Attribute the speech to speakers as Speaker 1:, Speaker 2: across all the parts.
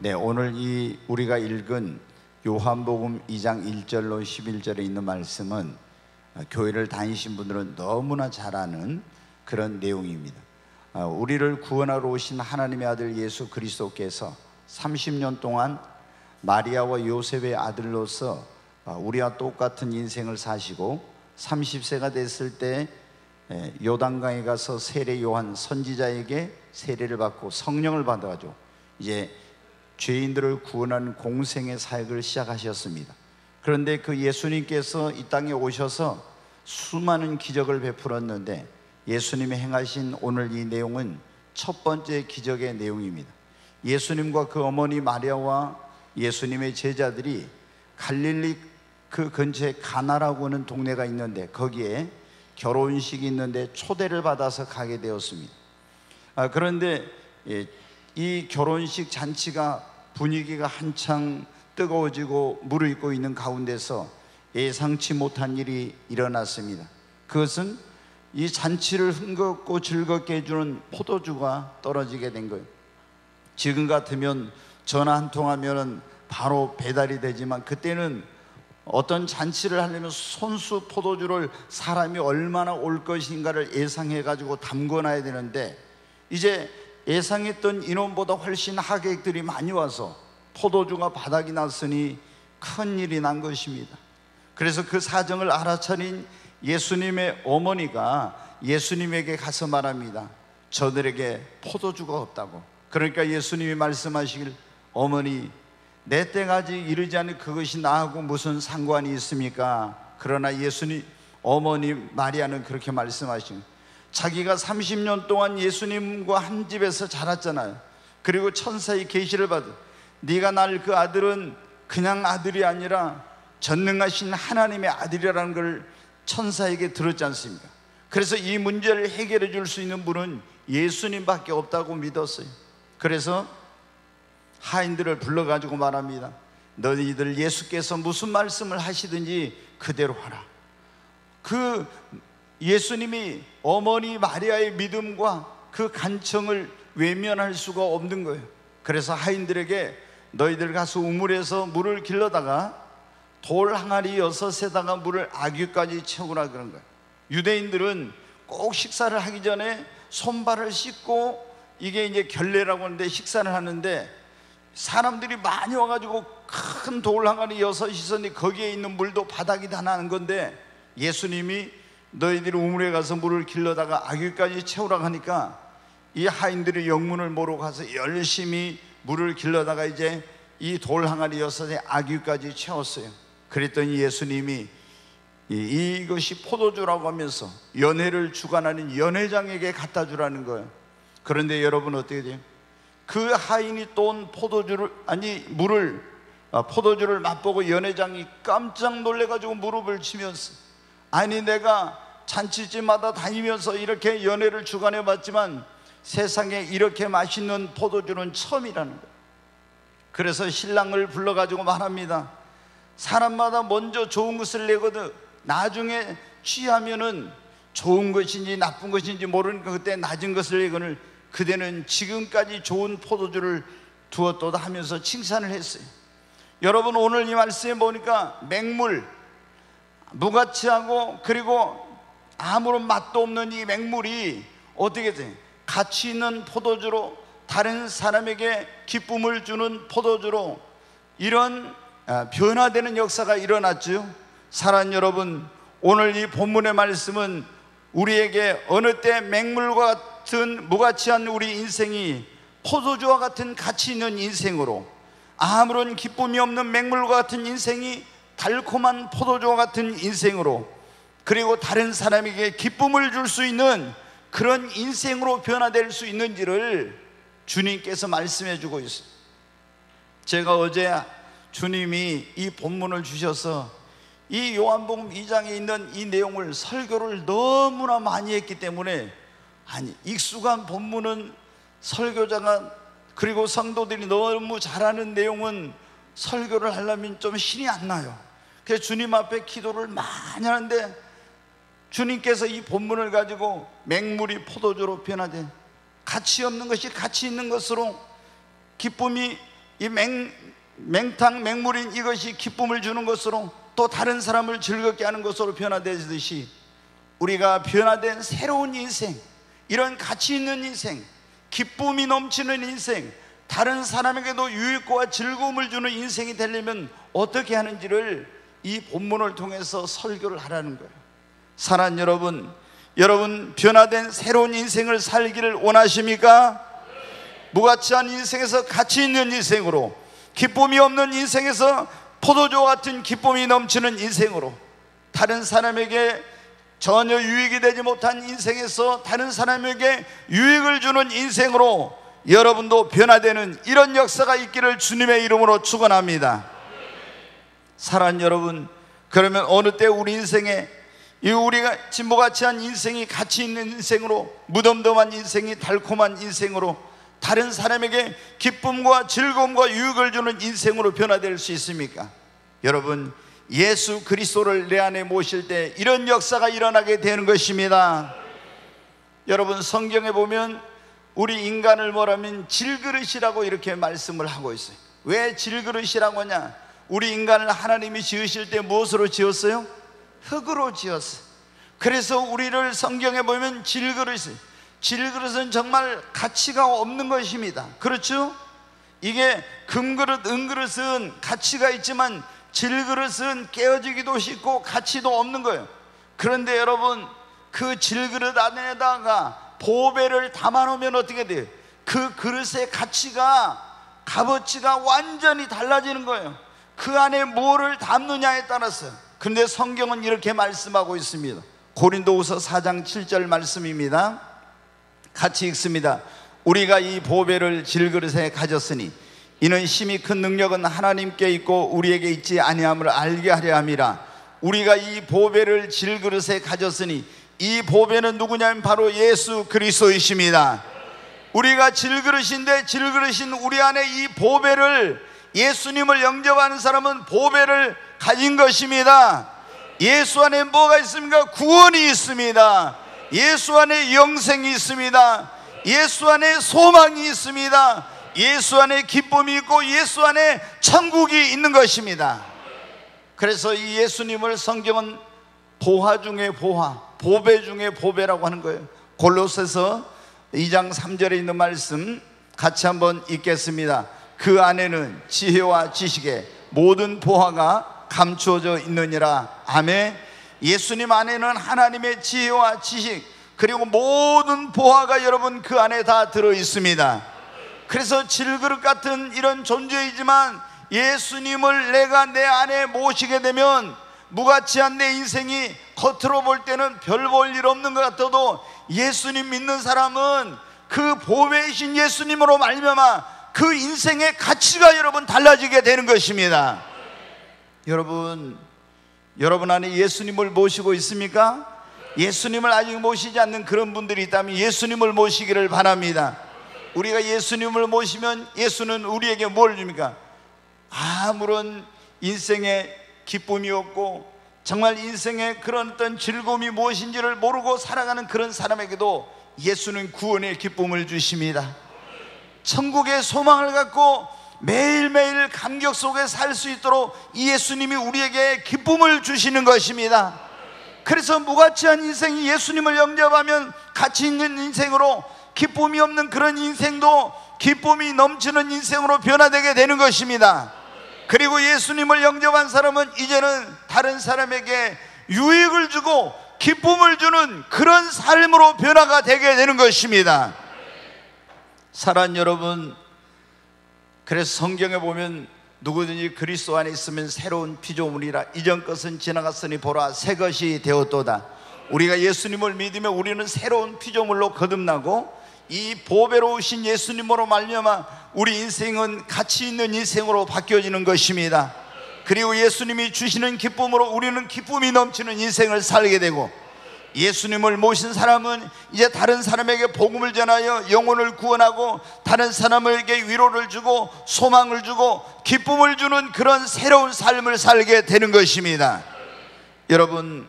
Speaker 1: 네, 오늘 우리가 읽은 요한복음 2장 1절로 11절에 있는 말씀은 교회를 다니신 분들은 너무나 잘 아는 그런 내용입니다. 우리를 구원하러 오신 하나님의 아들 예수 그리스도께서 30년 동안 마리아와 요셉의 아들로서 우리와 똑같은 인생을 사시고 30세가 됐을 때 요단강에 가서 세례 요한 선지자에게 세례를 받고 성령을 받아가지고 이제 죄인들을 구원하는 공생의 사역을 시작하셨습니다. 그런데 그 예수님께서 이 땅에 오셔서 수많은 기적을 베풀었는데 예수님이 행하신 오늘 이 내용은 첫 번째 기적의 내용입니다. 예수님과 그 어머니 마리아와 예수님의 제자들이 갈릴리 그 근처에 가나라고 하는 동네가 있는데 거기에 결혼식이 있는데 초대를 받아서 가게 되었습니다. 그런데 이 결혼식 잔치가 분위기가 한창 뜨거워지고 무르익고 있는 가운데서 예상치 못한 일이 일어났습니다. 그것은 이 잔치를 흥겹고 즐겁게 해주는 포도주가 떨어지게 된 거예요. 지금 같으면 전화 한 통하면 바로 배달이 되지만 그때는 어떤 잔치를 하려면 손수 포도주를 사람이 얼마나 올 것인가를 예상해 가지고 담궈놔야 되는데 이제 예상했던 인원보다 훨씬 하객들이 많이 와서 포도주가 바닥이 났으니 큰일이 난 것입니다. 그래서 그 사정을 알아차린 예수님의 어머니가 예수님에게 가서 말합니다. 저들에게 포도주가 없다고. 그러니까 예수님이 말씀하시길 어머니 내 때까지 이르지 않은 그것이 나하고 무슨 상관이 있습니까? 그러나 예수님 어머니 마리아는 그렇게 말씀하신 자기가 30년 동안 예수님과 한 집에서 자랐잖아요. 그리고 천사의 계시를 받은 네가 낳을 그 아들은 그냥 아들이 아니라 전능하신 하나님의 아들이라는 걸 천사에게 들었지 않습니까? 그래서 이 문제를 해결해 줄 수 있는 분은 예수님밖에 없다고 믿었어요. 그래서 하인들을 불러가지고 말합니다. 너희들 예수께서 무슨 말씀을 하시든지 그대로 하라. 그 예수님이 어머니 마리아의 믿음과 그 간청을 외면할 수가 없는 거예요. 그래서 하인들에게 너희들 가서 우물에서 물을 길러다가 돌 항아리 6에다가 물을 아귀까지 채우라 그런 거예요. 유대인들은 꼭 식사를 하기 전에 손발을 씻고 이게 이제 결례라고 하는데 식사를 하는데 사람들이 많이 와가지고 큰 돌 항아리 6이 있었는데 거기에 있는 물도 바닥이 다 나는 건데 예수님이 너희들이 우물에 가서 물을 길러다가 아귀까지 채우라고 하니까 이 하인들이 영문을 모르고 가서 열심히 물을 길러다가 이제 이 돌 항아리 6에 아귀까지 채웠어요. 그랬더니 예수님이 이것이 포도주라고 하면서 연회를 주관하는 연회장에게 갖다 주라는 거예요. 그런데 여러분 어떻게 돼요? 그 하인이 또 포도주를 맛보고 연회장이 깜짝 놀래가지고 무릎을 치면서 아니 내가 잔치집마다 다니면서 이렇게 연회를 주관해 봤지만 세상에 이렇게 맛있는 포도주는 처음이라는 거예요. 그래서 신랑을 불러가지고 말합니다. 사람마다 먼저 좋은 것을 내거든 나중에 취하면은 좋은 것인지 나쁜 것인지 모르니까 그때 낮은 것을 내거늘 그대는 지금까지 좋은 포도주를 두었도다 하면서 칭찬을 했어요. 여러분 오늘 이 말씀에 보니까 맹물 무가치하고 그리고 아무런 맛도 없는 이 맹물이 어떻게 돼? 가치 있는 포도주로 다른 사람에게 기쁨을 주는 포도주로 이런 변화되는 역사가 일어났죠. 사랑하는 여러분 오늘 이 본문의 말씀은 우리에게 어느 때 맹물과 같은 무가치한 우리 인생이 포도주와 같은 가치 있는 인생으로 아무런 기쁨이 없는 맹물과 같은 인생이 달콤한 포도주와 같은 인생으로 그리고 다른 사람에게 기쁨을 줄 수 있는 그런 인생으로 변화될 수 있는지를 주님께서 말씀해 주고 있어요. 제가 어제 주님이 이 본문을 주셔서 이 요한복음 2장에 있는 이 내용을 설교를 너무나 많이 했기 때문에 익숙한 본문은 설교자가 그리고 성도들이 너무 잘하는 내용은 설교를 하려면 좀 신이 안 나요. 그래서 주님 앞에 기도를 많이 하는데 주님께서 이 본문을 가지고 맹물이 포도주로 변화된 가치 없는 것이 가치 있는 것으로 기쁨이 이 맹탕 맹물인 이것이 기쁨을 주는 것으로 또 다른 사람을 즐겁게 하는 것으로 변화되듯이 우리가 변화된 새로운 인생, 이런 가치 있는 인생, 기쁨이 넘치는 인생, 다른 사람에게도 유익과 즐거움을 주는 인생이 되려면 어떻게 하는지를 이 본문을 통해서 설교를 하라는 거예요. 사랑하는 여러분, 여러분 변화된 새로운 인생을 살기를 원하십니까? 무가치한 인생에서 가치 있는 인생으로, 기쁨이 없는 인생에서 포도주와 같은 기쁨이 넘치는 인생으로, 다른 사람에게 전혀 유익이 되지 못한 인생에서 다른 사람에게 유익을 주는 인생으로 여러분도 변화되는 이런 역사가 있기를 주님의 이름으로 축원합니다. 사랑하는 여러분, 그러면 어느 때 우리 인생에 이 우리가 진보같이 한 인생이 가치 있는 인생으로, 무덤덤한 인생이 달콤한 인생으로, 다른 사람에게 기쁨과 즐거움과 유익을 주는 인생으로 변화될 수 있습니까? 여러분, 예수 그리스도를 내 안에 모실 때 이런 역사가 일어나게 되는 것입니다. 여러분, 성경에 보면 우리 인간을 뭐라면 질그릇이라고 이렇게 말씀을 하고 있어요. 왜 질그릇이라고 하냐? 우리 인간을 하나님이 지으실 때 무엇으로 지었어요? 흙으로 지었어요. 그래서 우리를 성경에 보면 질그릇은 정말 가치가 없는 것입니다. 그렇죠? 이게 금그릇, 은그릇은 가치가 있지만 질그릇은 깨어지기도 쉽고 가치도 없는 거예요. 그런데 여러분, 그 질그릇 안에다가 보배를 담아놓으면 어떻게 돼요? 그 그릇의 가치가, 값어치가 완전히 달라지는 거예요. 그 안에 뭐를 담느냐에 따라서. 그런데 성경은 이렇게 말씀하고 있습니다. 고린도후서 4장 7절 말씀입니다. 같이 읽습니다. 우리가 이 보배를 질그릇에 가졌으니 이는 심히 큰 능력은 하나님께 있고 우리에게 있지 아니함을 알게 하려 함이라. 우리가 이 보배를 질그릇에 가졌으니 이 보배는 누구냐면 바로 예수 그리스도이십니다. 우리가 질그릇인데 질그릇인 우리 안에 이 보배를, 예수님을 영접하는 사람은 보배를 가진 것입니다. 예수 안에 뭐가 있습니까? 구원이 있습니다. 예수 안에 영생이 있습니다. 예수 안에 소망이 있습니다. 예수 안에 기쁨이 있고 예수 안에 천국이 있는 것입니다. 그래서 이 예수님을 성경은 보화 중에 보화, 보배 중에 보배라고 하는 거예요. 골로새서 2장 3절에 있는 말씀 같이 한번 읽겠습니다. 그 안에는 지혜와 지식의 모든 보화가 감추어져 있느니라. 아멘. 예수님 안에는 하나님의 지혜와 지식, 그리고 모든 보화가 여러분 그 안에 다 들어 있습니다. 그래서 질그릇 같은 이런 존재이지만 예수님을 내가 내 안에 모시게 되면 무가치한 내 인생이 겉으로 볼 때는 별 볼 일 없는 것 같아도 예수님 믿는 사람은 그 보배이신 예수님으로 말미암아 그 인생의 가치가 여러분 달라지게 되는 것입니다. 여러분 안에 예수님을 모시고 있습니까? 예수님을 아직 모시지 않는 그런 분들이 있다면 예수님을 모시기를 바랍니다. 우리가 예수님을 모시면 예수는 우리에게 뭘 줍니까? 아무런 인생에 기쁨이 없고 정말 인생의 그런 어떤 즐거움이 무엇인지를 모르고 살아가는 그런 사람에게도 예수는 구원의 기쁨을 주십니다. 천국의 소망을 갖고 매일매일 감격 속에 살 수 있도록 이 예수님이 우리에게 기쁨을 주시는 것입니다. 그래서 무가치한 인생이 예수님을 영접하면 가치 있는 인생으로, 기쁨이 없는 그런 인생도 기쁨이 넘치는 인생으로 변화되게 되는 것입니다. 그리고 예수님을 영접한 사람은 이제는 다른 사람에게 유익을 주고 기쁨을 주는 그런 삶으로 변화가 되게 되는 것입니다. 사랑하는 여러분, 그래서 성경에 보면 누구든지 그리스도 안에 있으면 새로운 피조물이라, 이전 것은 지나갔으니 보라 새 것이 되었도다. 우리가 예수님을 믿으면 우리는 새로운 피조물로 거듭나고 이 보배로 오신 예수님으로 말미암아 우리 인생은 가치 있는 인생으로 바뀌어지는 것입니다. 그리고 예수님이 주시는 기쁨으로 우리는 기쁨이 넘치는 인생을 살게 되고, 예수님을 모신 사람은 이제 다른 사람에게 복음을 전하여 영혼을 구원하고 다른 사람에게 위로를 주고 소망을 주고 기쁨을 주는 그런 새로운 삶을 살게 되는 것입니다. 여러분,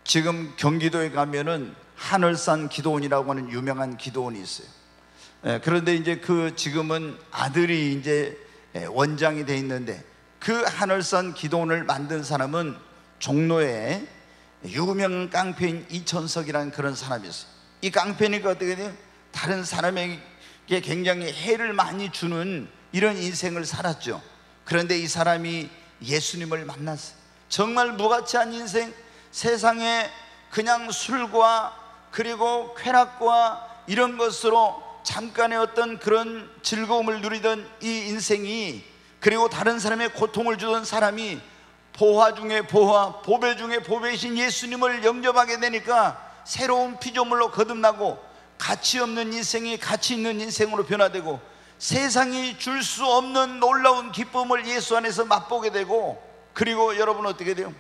Speaker 1: 지금 경기도에 가면은 하늘산 기도원이라고 하는 유명한 기도원이 있어요. 그런데 이제 그 지금은 아들이 이제 원장이 돼 있는데, 그 하늘산 기도원을 만든 사람은 종로에 유명 깡패인 이천석이라는 그런 사람이었어요. 이 깡패니까 어떻게 돼요? 다른 사람에게 굉장히 해를 많이 주는 이런 인생을 살았죠. 그런데 이 사람이 예수님을 만났어요. 정말 무가치한 인생, 세상에 그냥 술과 그리고 쾌락과 이런 것으로 잠깐의 어떤 그런 즐거움을 누리던 이 인생이, 그리고 다른 사람의 고통을 주던 사람이 보화 중에 보화, 보배 중에 보배이신 예수님을 영접하게 되니까 새로운 피조물로 거듭나고 가치 없는 인생이 가치 있는 인생으로 변화되고, 세상이 줄 수 없는 놀라운 기쁨을 예수 안에서 맛보게 되고, 그리고 여러분 어떻게 돼요?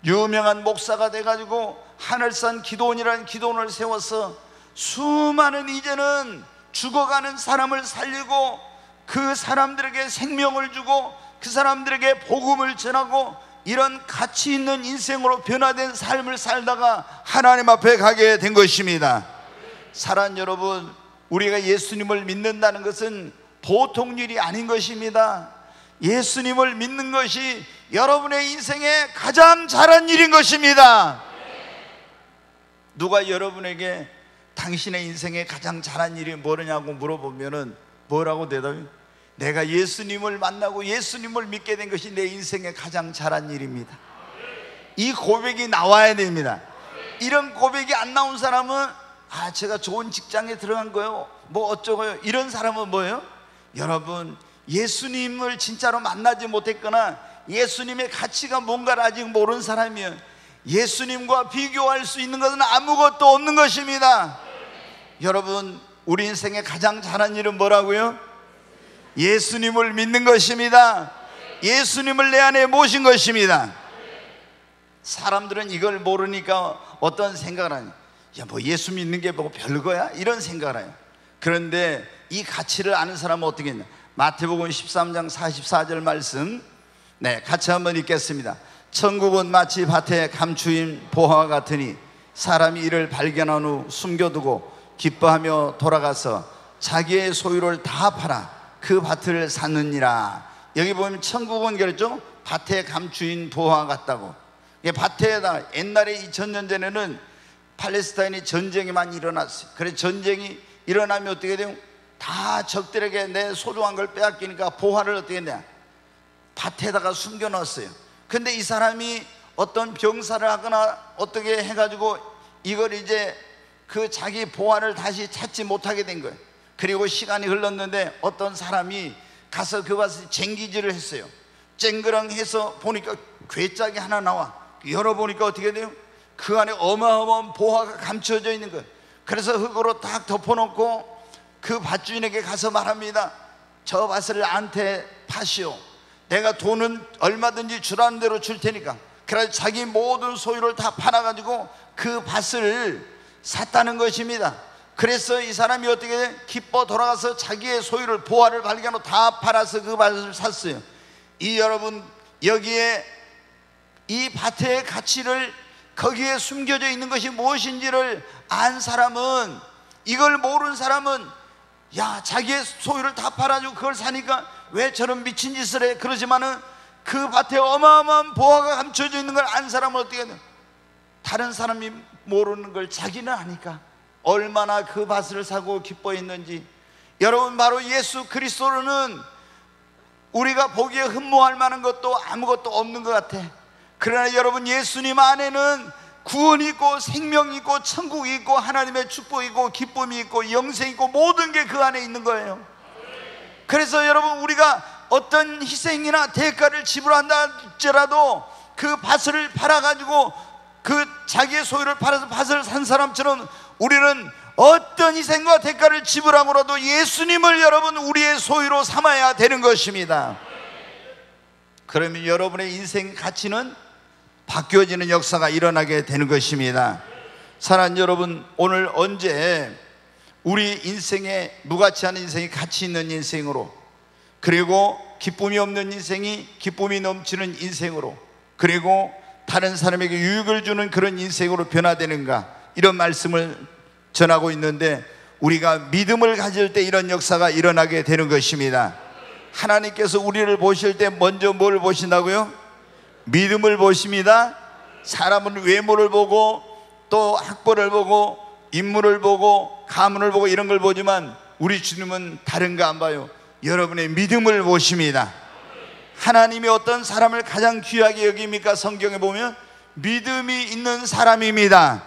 Speaker 1: 유명한 목사가 돼가지고 하늘산 기도원이라는 기도원을 세워서 수많은 이제는 죽어가는 사람을 살리고 그 사람들에게 생명을 주고 그 사람들에게 복음을 전하고, 이런 가치 있는 인생으로 변화된 삶을 살다가 하나님 앞에 가게 된 것입니다. 사랑하는 여러분, 우리가 예수님을 믿는다는 것은 보통 일이 아닌 것입니다. 예수님을 믿는 것이 여러분의 인생에 가장 잘한 일인 것입니다. 누가 여러분에게 당신의 인생에 가장 잘한 일이 뭐냐고 물어보면은 뭐라고 대답해요? 내가 예수님을 만나고 예수님을 믿게 된 것이 내 인생에 가장 잘한 일입니다. 이 고백이 나와야 됩니다. 이런 고백이 안 나온 사람은 제가 좋은 직장에 들어간 거요, 뭐 어쩌고요, 이런 사람은 뭐예요? 여러분, 예수님을 진짜로 만나지 못했거나 예수님의 가치가 뭔가를 아직 모르는 사람이에요. 예수님과 비교할 수 있는 것은 아무것도 없는 것입니다. 여러분, 우리 인생에 가장 잘한 일은 뭐라고요? 예수님을 믿는 것입니다. 예수님을 내 안에 모신 것입니다. 사람들은 이걸 모르니까 어떤 생각을 하냐, 야, 뭐 예수 믿는 게 뭐 별거야? 이런 생각을 해요. 그런데 이 가치를 아는 사람은 어떻게 했냐? 마태복음 13장 44절 말씀, 같이 한번 읽겠습니다. 천국은 마치 밭에 감추인 보화와 같으니 사람이 이를 발견한 후 숨겨두고 기뻐하며 돌아가서 자기의 소유를 다 팔아 그 밭을 샀느니라. 여기 보면 천국은 그랬죠? 밭에 감추인 보화 같다고. 밭에다, 옛날에 2000년 전에는 팔레스타인이 전쟁이 많이 일어났어요. 그래서 전쟁이 일어나면 어떻게 돼요? 다 적들에게 내 소중한 걸 빼앗기니까 보화를 어떻게 했냐? 밭에다가 숨겨 넣었어요. 근데 이 사람이 어떤 병사를 하거나 어떻게 해가지고 이걸 이제 그 자기 보화를 다시 찾지 못하게 된 거예요. 그리고 시간이 흘렀는데 어떤 사람이 가서 그 밭에 쟁기질을 했어요. 쨍그랑해서 보니까 괴짝이 하나 나와. 열어보니까 어떻게 돼요? 그 안에 어마어마한 보화가 감춰져 있는 거예요. 그래서 흙으로 딱 덮어놓고 그 밭주인에게 가서 말합니다. 저 밭을 나한테 파시오. 내가 돈은 얼마든지 주라는 대로 줄 테니까. 그래서 자기 모든 소유를 다 팔아가지고 그 밭을 샀다는 것입니다. 그래서 이 사람이 어떻게 돼? 기뻐 돌아가서 자기의 소유를, 보화를 발견하고 다 팔아서 그 밭을 샀어요. 여러분, 여기에 이 밭의 가치를, 거기에 숨겨져 있는 것이 무엇인지를 안 사람은, 이걸 모르는 사람은 야, 자기의 소유를 다 팔아주고 그걸 사니까 왜 저런 미친 짓을 해? 그러지만은 그 밭에 어마어마한 보화가 감춰져 있는 걸 안 사람은 어떻게 돼? 다른 사람이 모르는 걸 자기는 아니까 얼마나 그 밭을 사고 기뻐했는지. 여러분, 바로 예수 그리스도로는 우리가 보기에 흠모할 만한 것도 아무것도 없는 것 같아. 그러나 여러분, 예수님 안에는 구원이 있고 생명이 있고 천국이 있고 하나님의 축복이 있고 기쁨이 있고 영생이 있고 모든 게 그 안에 있는 거예요. 그래서 여러분, 우리가 어떤 희생이나 대가를 지불한다 할지라도 그 밭을 팔아가지고 그 자기의 소유를 팔아서 밭을 산 사람처럼 우리는 어떤 희생과 대가를 지불함으로도 예수님을 여러분 우리의 소유로 삼아야 되는 것입니다. 그러면 여러분의 인생 가치는 바뀌어지는 역사가 일어나게 되는 것입니다. 사랑하는 여러분, 오늘 언제 우리 인생에 무가치한 인생이 가치 있는 인생으로, 그리고 기쁨이 없는 인생이 기쁨이 넘치는 인생으로, 그리고 다른 사람에게 유익을 주는 그런 인생으로 변화되는가, 이런 말씀을 전하고 있는데, 우리가 믿음을 가질 때 이런 역사가 일어나게 되는 것입니다. 하나님께서 우리를 보실 때 먼저 뭘 보신다고요? 믿음을 보십니다. 사람은 외모를 보고 또 학벌을 보고 인물을 보고 가문을 보고 이런 걸 보지만 우리 주님은 다른 거 안 봐요. 여러분의 믿음을 보십니다. 하나님이 어떤 사람을 가장 귀하게 여깁니까? 성경에 보면 믿음이 있는 사람입니다.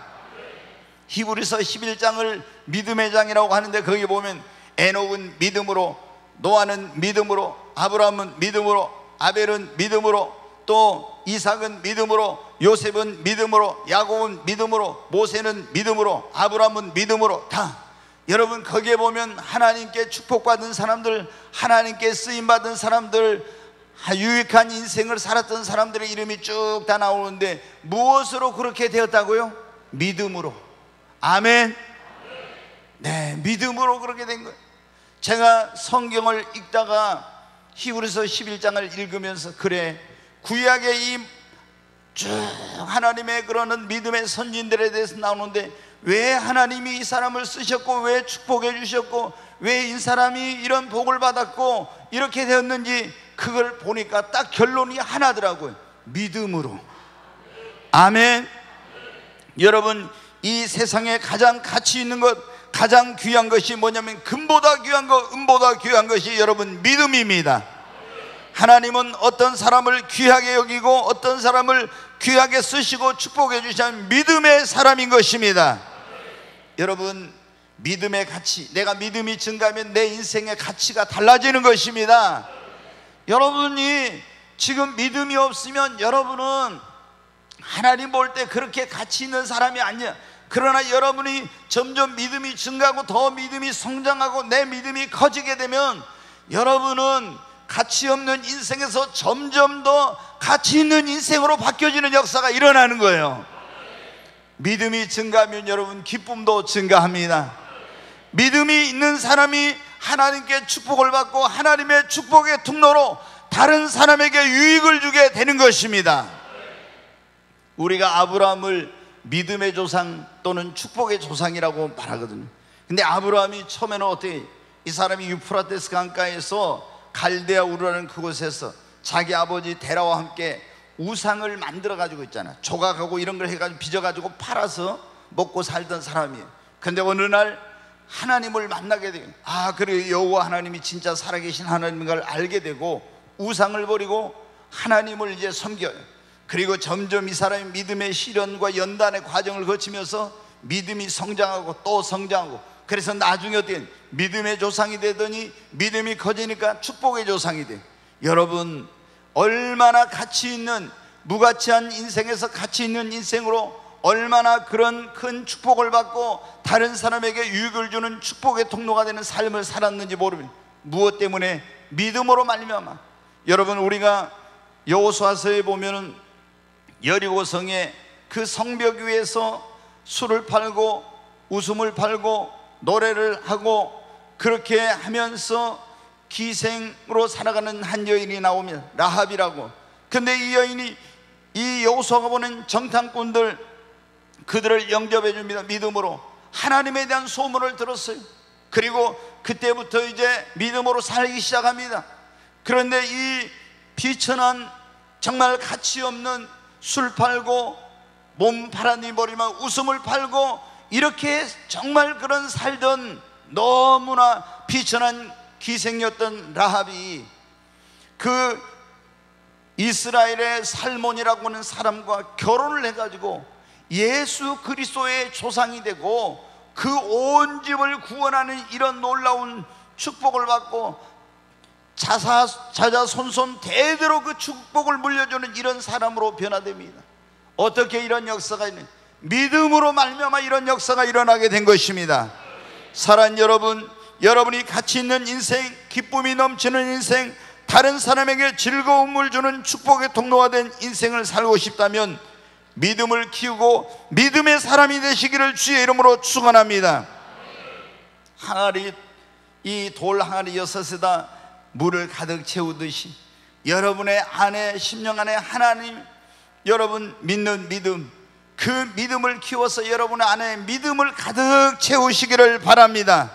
Speaker 1: 히브리서 11장을 믿음의 장이라고 하는데 거기 보면 에녹은 믿음으로, 노아는 믿음으로, 아브라함은 믿음으로, 아벨은 믿음으로, 또 이삭은 믿음으로, 요셉은 믿음으로, 야곱은 믿음으로, 모세는 믿음으로, 아브라함은 믿음으로. 다 여러분 거기에 보면 하나님께 축복받은 사람들, 하나님께 쓰임받은 사람들, 유익한 인생을 살았던 사람들의 이름이 쭉 다 나오는데 무엇으로 그렇게 되었다고요? 믿음으로. 아멘. 네, 믿음으로 그렇게 된 거예요. 제가 성경을 읽다가 히브리서 11장을 읽으면서 그래, 구약의 이 쭉 하나님의 그러는 믿음의 선진들에 대해서 나오는데 왜 하나님이 이 사람을 쓰셨고 왜 축복해 주셨고 왜 이 사람이 이런 복을 받았고 이렇게 되었는지 그걸 보니까 딱 결론이 하나더라고요. 믿음으로. 아멘. 여러분, 이 세상에 가장 가치 있는 것, 가장 귀한 것이 뭐냐면 금보다 귀한 것, 은보다 귀한 것이 여러분 믿음입니다. 하나님은 어떤 사람을 귀하게 여기고 어떤 사람을 귀하게 쓰시고 축복해 주시는 믿음의 사람인 것입니다. 여러분, 믿음의 가치, 내가 믿음이 증가하면 내 인생의 가치가 달라지는 것입니다. 여러분이 지금 믿음이 없으면 여러분은 하나님 볼 때 그렇게 가치 있는 사람이 아니야. 그러나 여러분이 점점 믿음이 증가하고 더 믿음이 성장하고 내 믿음이 커지게 되면 여러분은 가치 없는 인생에서 점점 더 가치 있는 인생으로 바뀌어지는 역사가 일어나는 거예요. 믿음이 증가하면 여러분 기쁨도 증가합니다. 믿음이 있는 사람이 하나님께 축복을 받고 하나님의 축복의 통로로 다른 사람에게 유익을 주게 되는 것입니다. 우리가 아브라함을 믿음의 조상 또는 축복의 조상이라고 말하거든요. 근데 아브라함이 처음에는 어떻게, 이 사람이 유프라테스 강가에서 갈대아 우르라는 그곳에서 자기 아버지 데라와 함께 우상을 만들어 가지고 있잖아. 조각하고 이런 걸 해가지고 빚어가지고 팔아서 먹고 살던 사람이에요. 근데 어느 날 하나님을 만나게 돼요. 아, 그래, 여호와 하나님이 진짜 살아계신 하나님인 걸 알게 되고 우상을 버리고 하나님을 이제 섬겨요. 그리고 점점 이 사람이 믿음의 시련과 연단의 과정을 거치면서 믿음이 성장하고 또 성장하고, 그래서 나중에 어떻게 믿음의 조상이 되더니 믿음이 커지니까 축복의 조상이 돼. 여러분, 얼마나 가치 있는, 무가치한 인생에서 가치 있는 인생으로 얼마나 그런 큰 축복을 받고 다른 사람에게 유익을 주는 축복의 통로가 되는 삶을 살았는지 모르면, 무엇 때문에? 믿음으로 말미암아. 여러분, 우리가 여호수아서에 보면은 여리고성의 그 성벽 위에서 술을 팔고 웃음을 팔고 노래를 하고 그렇게 하면서 기생으로 살아가는 한 여인이 나오면 라합이라고. 근데 이 여인이 이 여호수아가 보낸 정탐꾼들, 그들을 영접해 줍니다. 믿음으로. 하나님에 대한 소문을 들었어요. 그리고 그때부터 이제 믿음으로 살기 시작합니다. 그런데 이 비천한, 정말 가치 없는 술 팔고 몸 팔아내버리면 웃음을 팔고 이렇게 정말 그런 살던 너무나 비천한 기생이었던 라합이 그 이스라엘의 살몬이라고 하는 사람과 결혼을 해가지고 예수 그리스도의 조상이 되고 그 온 집을 구원하는 이런 놀라운 축복을 받고 자자손손 대대로 그 축복을 물려주는 이런 사람으로 변화됩니다. 어떻게 이런 역사가 있는? 믿음으로 말미암아 이런 역사가 일어나게 된 것입니다. 사랑하는 여러분, 여러분이 가치 있는 인생, 기쁨이 넘치는 인생, 다른 사람에게 즐거움을 주는 축복의 통로가 된 인생을 살고 싶다면 믿음을 키우고 믿음의 사람이 되시기를 주의 이름으로 축원합니다. 항아리, 이 돌 항아리 6에다 물을 가득 채우듯이 여러분의 안에, 심령 안에 하나님, 여러분 믿는 믿음, 그 믿음을 키워서 여러분의 안에 믿음을 가득 채우시기를 바랍니다.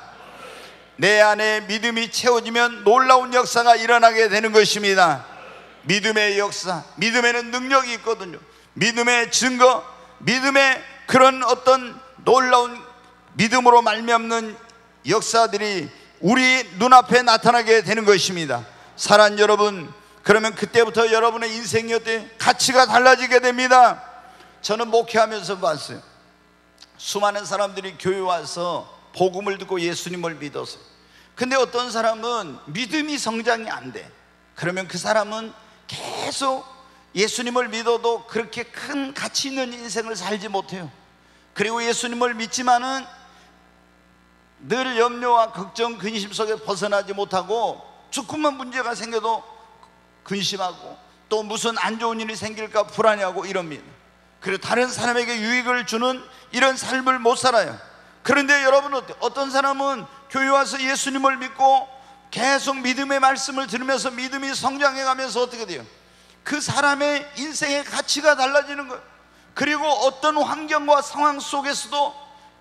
Speaker 1: 내 안에 믿음이 채워지면 놀라운 역사가 일어나게 되는 것입니다. 믿음의 역사, 믿음에는 능력이 있거든요. 믿음의 증거, 믿음의 그런 어떤 놀라운 믿음으로 말미암는 역사들이 우리 눈앞에 나타나게 되는 것입니다. 사랑하는 여러분, 그러면 그때부터 여러분의 인생이 어때? 가치가 달라지게 됩니다. 저는 목회하면서 봤어요. 수많은 사람들이 교회 와서 복음을 듣고 예수님을 믿었어요. 근데 어떤 사람은 믿음이 성장이 안 돼. 그러면 그 사람은 계속 예수님을 믿어도 그렇게 큰 가치 있는 인생을 살지 못해요. 그리고 예수님을 믿지만은 늘 염려와 걱정, 근심 속에 벗어나지 못하고 조금만 문제가 생겨도 근심하고 또 무슨 안 좋은 일이 생길까 불안해하고 이럽니다. 그리고 다른 사람에게 유익을 주는 이런 삶을 못 살아요. 그런데 여러분은 어떤 사람은 교회 와서 예수님을 믿고 계속 믿음의 말씀을 들으면서 믿음이 성장해 가면서 어떻게 돼요? 그 사람의 인생의 가치가 달라지는 거예요. 그리고 어떤 환경과 상황 속에서도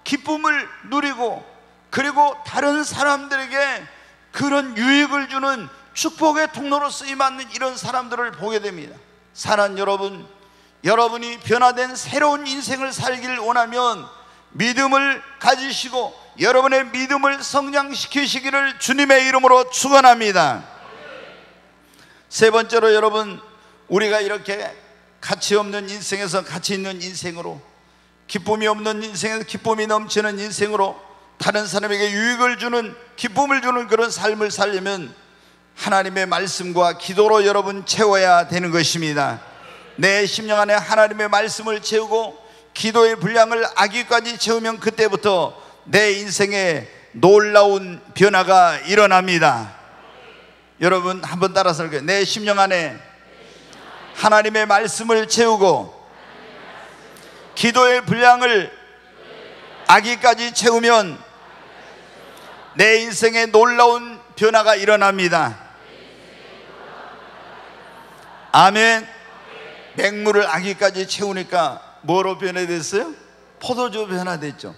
Speaker 1: 기쁨을 누리고 그리고 다른 사람들에게 그런 유익을 주는 축복의 통로로 쓰임받는 이런 사람들을 보게 됩니다. 사랑하는 여러분, 여러분이 변화된 새로운 인생을 살기를 원하면 믿음을 가지시고 여러분의 믿음을 성장시키시기를 주님의 이름으로 축원합니다. 세 번째로 여러분, 우리가 이렇게 가치 없는 인생에서 가치 있는 인생으로, 기쁨이 없는 인생에서 기쁨이 넘치는 인생으로 다른 사람에게 유익을 주는, 기쁨을 주는 그런 삶을 살려면 하나님의 말씀과 기도로 여러분 채워야 되는 것입니다. 내 심령 안에 하나님의 말씀을 채우고 기도의 분량을 아기까지 채우면 그때부터 내 인생에 놀라운 변화가 일어납니다. 여러분 한번 따라서 할게요. 내 심령 안에 하나님의 말씀을 채우고 기도의 분량을 아기까지 채우면 내 인생에 놀라운 변화가 일어납니다. 아멘. 맹물을 아기까지 채우니까 뭐로 변화됐어요? 포도주 변화됐죠.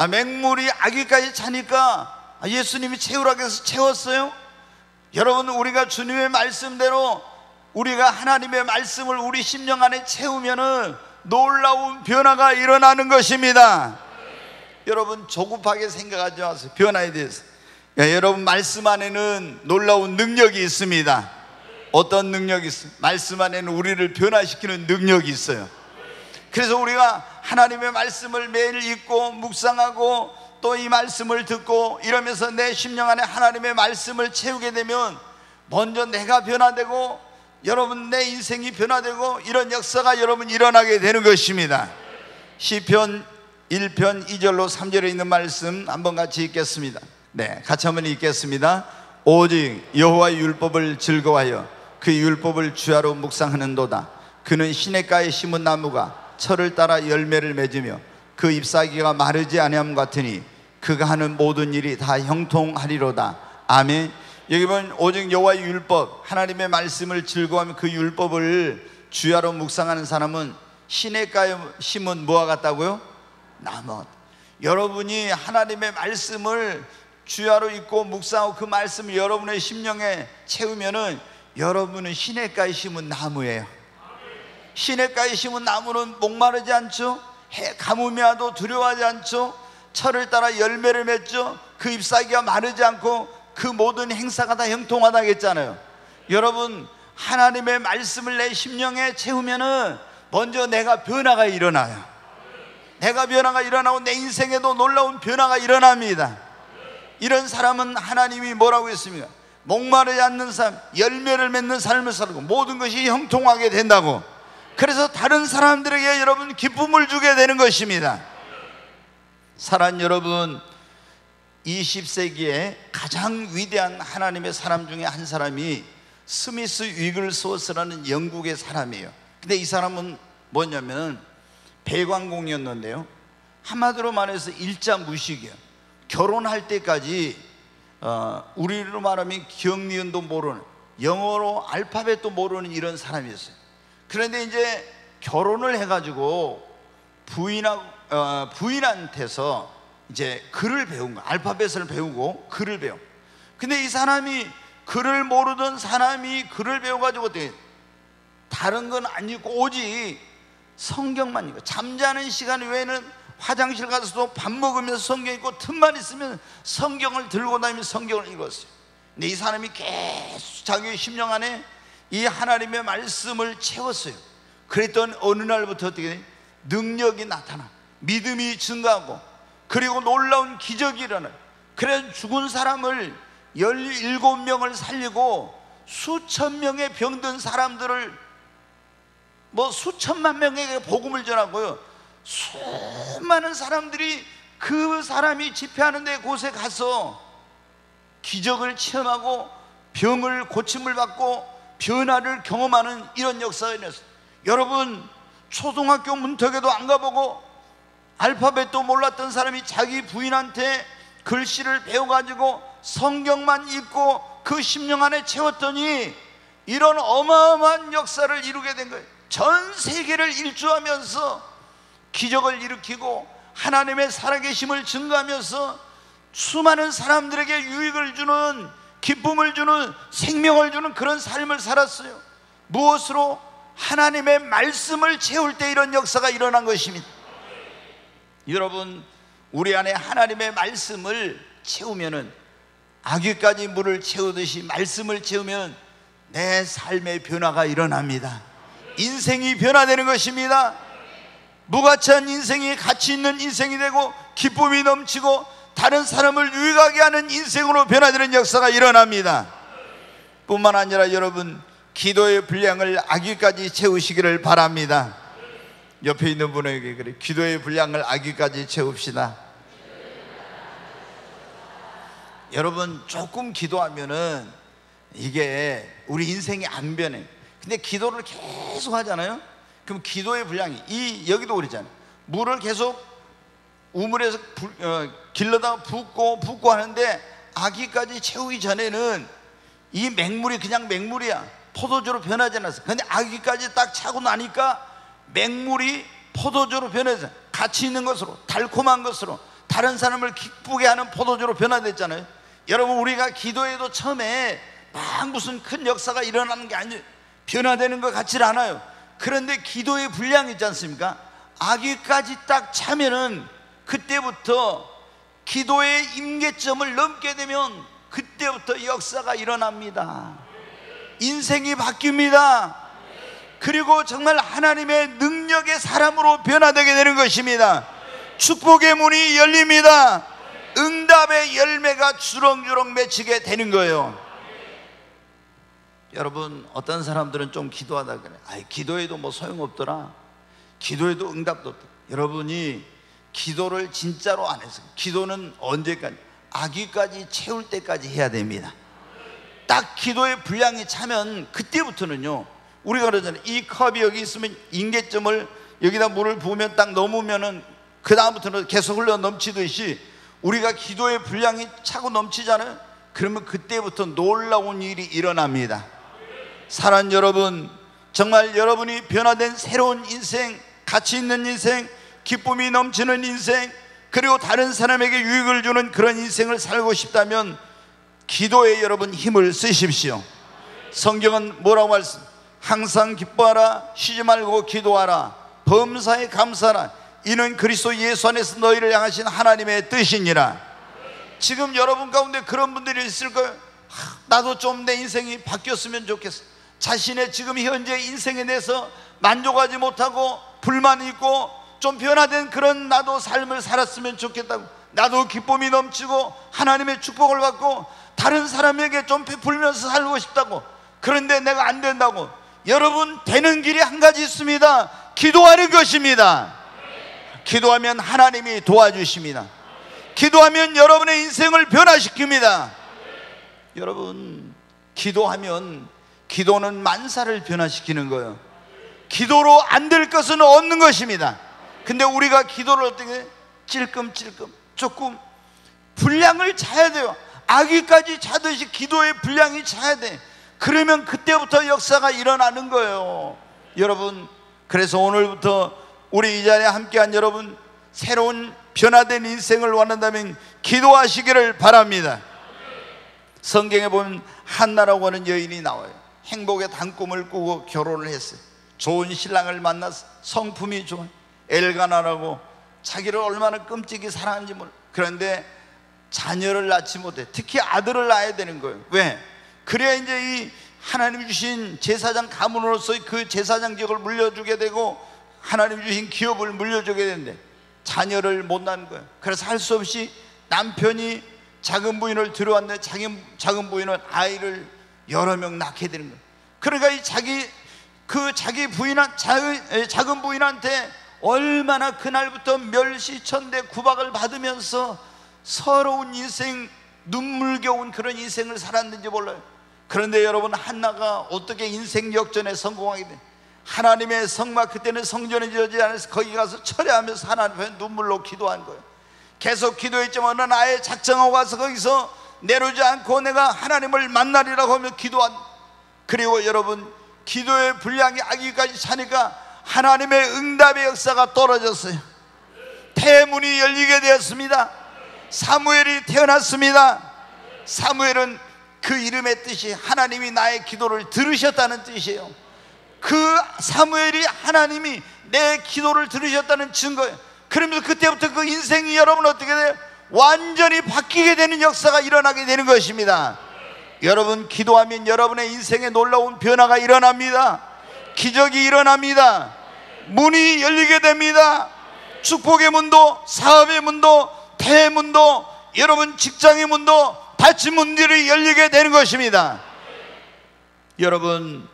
Speaker 1: 맹물이 아기까지 차니까 예수님이 채우라고 해서 채웠어요. 여러분, 우리가 주님의 말씀대로 우리가 하나님의 말씀을 우리 심령 안에 채우면은 놀라운 변화가 일어나는 것입니다. 여러분 조급하게 생각하지 마세요. 변화에 대해서. 여러분 말씀 안에는 놀라운 능력이 있습니다. 어떤 능력이 있어요? 말씀 안에는 우리를 변화시키는 능력이 있어요. 그래서 우리가 하나님의 말씀을 매일 읽고 묵상하고 또 이 말씀을 듣고 이러면서 내 심령 안에 하나님의 말씀을 채우게 되면 먼저 내가 변화되고 여러분 내 인생이 변화되고 이런 역사가 여러분 일어나게 되는 것입니다. 시편 1편 2절로 3절에 있는 말씀 한번 같이 읽겠습니다. 네, 같이 한번 읽겠습니다. 오직 여호와의 율법을 즐거워하여 그 율법을 주야로 묵상하는도다. 그는 시냇가에 심은 나무가 철을 따라 열매를 맺으며 그 잎사귀가 마르지 아니함 같으니 그가 하는 모든 일이 다 형통하리로다. 아멘. 여기 보면 오직 여호와의 율법, 하나님의 말씀을 즐거워하며 그 율법을 주야로 묵상하는 사람은 시냇가에 심은 뭐와 같다고요? 나무. 여러분이 하나님의 말씀을 주야로 읽고 묵상하고 그 말씀을 여러분의 심령에 채우면은 여러분은 시냇가에 심은 나무예요. 시냇가에 심은 나무는 목마르지 않죠. 해 가뭄이 와도 두려워하지 않죠. 철을 따라 열매를 맺죠. 그 잎사귀가 마르지 않고 그 모든 행사가 다 형통하다 했잖아요. 여러분 하나님의 말씀을 내 심령에 채우면은 먼저 내가 변화가 일어나요. 내가 변화가 일어나고 내 인생에도 놀라운 변화가 일어납니다. 이런 사람은 하나님이 뭐라고 했습니까? 목마르지 않는 삶, 열매를 맺는 삶을 살고 모든 것이 형통하게 된다고. 그래서 다른 사람들에게 여러분 기쁨을 주게 되는 것입니다. 사랑하는 여러분, 20세기에 가장 위대한 하나님의 사람 중에 한 사람이 스미스 위글스워스라는 영국의 사람이에요. 근데 이 사람은 뭐냐면 배관공이었는데요, 한마디로 말해서 일자무식이에요. 결혼할 때까지 우리로 말하면 기억니은도 모르는, 영어로 알파벳도 모르는 이런 사람이었어요. 그런데 이제 결혼을 해가지고 부인한테서 이제 글을 배운 거, 알파벳을 배우고 글을 배워. 근데 이 사람이 글을 모르던 사람이 글을 배워가지고 어떻게 다른 건 안 읽고 오직 성경만 읽고, 잠자는 시간 외에는 화장실 가서도 밥 먹으면서 성경 읽고, 틈만 있으면 성경을 들고 다니면서 성경을 읽었어요. 근데 이 사람이 계속 자기의 심령 안에 이 하나님의 말씀을 채웠어요. 그랬더니 어느 날부터 어떻게 돼? 능력이 나타나, 믿음이 증가하고, 그리고 놀라운 기적이 일어나요. 그래서 죽은 사람을 17명을 살리고, 수천 명의 병든 사람들을 수천만 명에게 복음을 전하고요, 수많은 사람들이 그 사람이 집회하는 데 곳에 가서 기적을 체험하고 병을 고침을 받고 변화를 경험하는 이런 역사가 일어났어요. 여러분, 초등학교 문턱에도 안 가보고 알파벳도 몰랐던 사람이 자기 부인한테 글씨를 배워가지고 성경만 읽고 그 심령 안에 채웠더니 이런 어마어마한 역사를 이루게 된 거예요. 전 세계를 일주하면서 기적을 일으키고 하나님의 살아계심을 증거하면서 수많은 사람들에게 유익을 주는, 기쁨을 주는, 생명을 주는 그런 삶을 살았어요. 무엇으로? 하나님의 말씀을 채울 때 이런 역사가 일어난 것입니다. 여러분, 우리 안에 하나님의 말씀을 채우면은, 아귀까지 물을 채우듯이 말씀을 채우면 내 삶의 변화가 일어납니다. 인생이 변화되는 것입니다. 무가치한 인생이 가치 있는 인생이 되고, 기쁨이 넘치고 다른 사람을 유익하게 하는 인생으로 변화되는 역사가 일어납니다. 뿐만 아니라 여러분, 기도의 분량을 아귀까지 채우시기를 바랍니다. 옆에 있는 분에게 그래, 기도의 분량을 아귀까지 채웁시다. 여러분, 조금 기도하면은 이게 우리 인생이 안 변해. 근데 기도를 계속 하잖아요. 그럼 기도의 분량이, 여기도 그러잖아요. 물을 계속 우물에서 길러다가 붓고 하는데, 아기까지 채우기 전에는 이 맹물이 그냥 맹물이야. 포도주로 변하지 않았어. 근데 아기까지 딱 차고 나니까 맹물이 포도주로 변해서 가치 있는 것으로, 달콤한 것으로, 다른 사람을 기쁘게 하는 포도주로 변화됐잖아요. 여러분, 우리가 기도에도 처음에 막 무슨 큰 역사가 일어나는 게 아니에요. 변화되는 것 같지 않아요. 그런데 기도의 분량이 있지 않습니까? 아기까지 딱 차면은 그때부터 기도의 임계점을 넘게 되면 그때부터 역사가 일어납니다. 인생이 바뀝니다. 그리고 정말 하나님의 능력의 사람으로 변화되게 되는 것입니다. 축복의 문이 열립니다. 응답의 열매가 주렁주렁 맺히게 되는 거예요. 여러분, 어떤 사람들은 좀 기도하다 그래, 기도해도 뭐 소용없더라, 기도해도 응답도 없더라. 여러분이 기도를 진짜로 안 해서, 기도는 언제까지? 아기까지 채울 때까지 해야 됩니다. 딱 기도의 분량이 차면 그때부터는요, 우리가 그러잖아요. 이 컵이 여기 있으면 임계점을 여기다 물을 부으면 딱 넘으면은 그 다음부터는 계속 흘러 넘치듯이 우리가 기도의 분량이 차고 넘치잖아요. 그러면 그때부터 놀라운 일이 일어납니다. 사랑하는 여러분, 정말 여러분이 변화된 새로운 인생, 가치 있는 인생, 기쁨이 넘치는 인생, 그리고 다른 사람에게 유익을 주는 그런 인생을 살고 싶다면 기도에 여러분 힘을 쓰십시오. 성경은 뭐라고 말씀? 항상 기뻐하라, 쉬지 말고 기도하라, 범사에 감사하라, 이는 그리스도 예수 안에서 너희를 향하신 하나님의 뜻이니라. 지금 여러분 가운데 그런 분들이 있을 거예요. 나도 좀 내 인생이 바뀌었으면 좋겠어. 자신의 지금 현재 인생에 대해서 만족하지 못하고 불만이 있고 좀 변화된 그런 나도 삶을 살았으면 좋겠다고, 나도 기쁨이 넘치고 하나님의 축복을 받고 다른 사람에게 좀 베풀면서 살고 싶다고. 그런데 내가 안 된다고. 여러분, 되는 길이 한 가지 있습니다. 기도하는 것입니다. 기도하면 하나님이 도와주십니다. 기도하면 여러분의 인생을 변화시킵니다. 여러분, 기도하면, 기도는 만사를 변화시키는 거예요. 기도로 안 될 것은 없는 것입니다. 근데 우리가 기도를 어떻게 해? 찔끔찔끔 조금 분량을 차야 돼요. 아기까지 차듯이 기도의 분량이 차야 돼. 그러면 그때부터 역사가 일어나는 거예요. 여러분, 그래서 오늘부터 우리 이 자리에 함께한 여러분, 새로운 변화된 인생을 원한다면 기도하시기를 바랍니다. 성경에 보면 한나라고 하는 여인이 나와요. 행복의 단꿈을 꾸고 결혼을 했어요. 좋은 신랑을 만나서 성품이 좋은 엘가나라고, 자기를 얼마나 끔찍이 사랑하는지 몰라. 그런데 자녀를 낳지 못해. 특히 아들을 낳아야 되는 거예요. 왜? 그래야 이제 이 하나님 주신 제사장 가문으로서 그 제사장 기업을 물려주게 되고 하나님 주신 기업을 물려주게 되는데 자녀를 못 낳는 거예요. 그래서 할 수 없이 남편이 작은 부인을 들어왔는데 작은 부인은 아이를 여러 명 낳게 되는 거예요. 그러니까 이 자기 작은 부인한테 얼마나 그날부터 멸시천대 구박을 받으면서 서러운 인생, 눈물겨운 그런 인생을 살았는지 몰라요. 그런데 여러분, 한나가 어떻게 인생 역전에 성공하게 돼? 하나님의 성막, 그때는 성전에 지어지지 않아서 거기 가서 철회하면서 하나님 앞에 눈물로 기도한 거예요. 계속 기도했지만 어느 아예 작정하고 가서 거기서 내려오지 않고 내가 하나님을 만나리라고 하며 기도한. 그리고 여러분, 기도의 분량이 아기까지 차니까 하나님의 응답의 역사가 떨어졌어요. 태문이 열리게 되었습니다. 사무엘이 태어났습니다. 사무엘은 그 이름의 뜻이 하나님이 나의 기도를 들으셨다는 뜻이에요. 그 사무엘이 하나님이 내 기도를 들으셨다는 증거예요. 그러면서 그때부터 그 인생이 여러분 어떻게 돼요? 완전히 바뀌게 되는 역사가 일어나게 되는 것입니다. 여러분, 기도하면 여러분의 인생에 놀라운 변화가 일어납니다. 기적이 일어납니다. 문이 열리게 됩니다. 축복의 문도, 사업의 문도, 대문도, 여러분 직장의 문도, 닫힌 문들이 열리게 되는 것입니다. 여러분,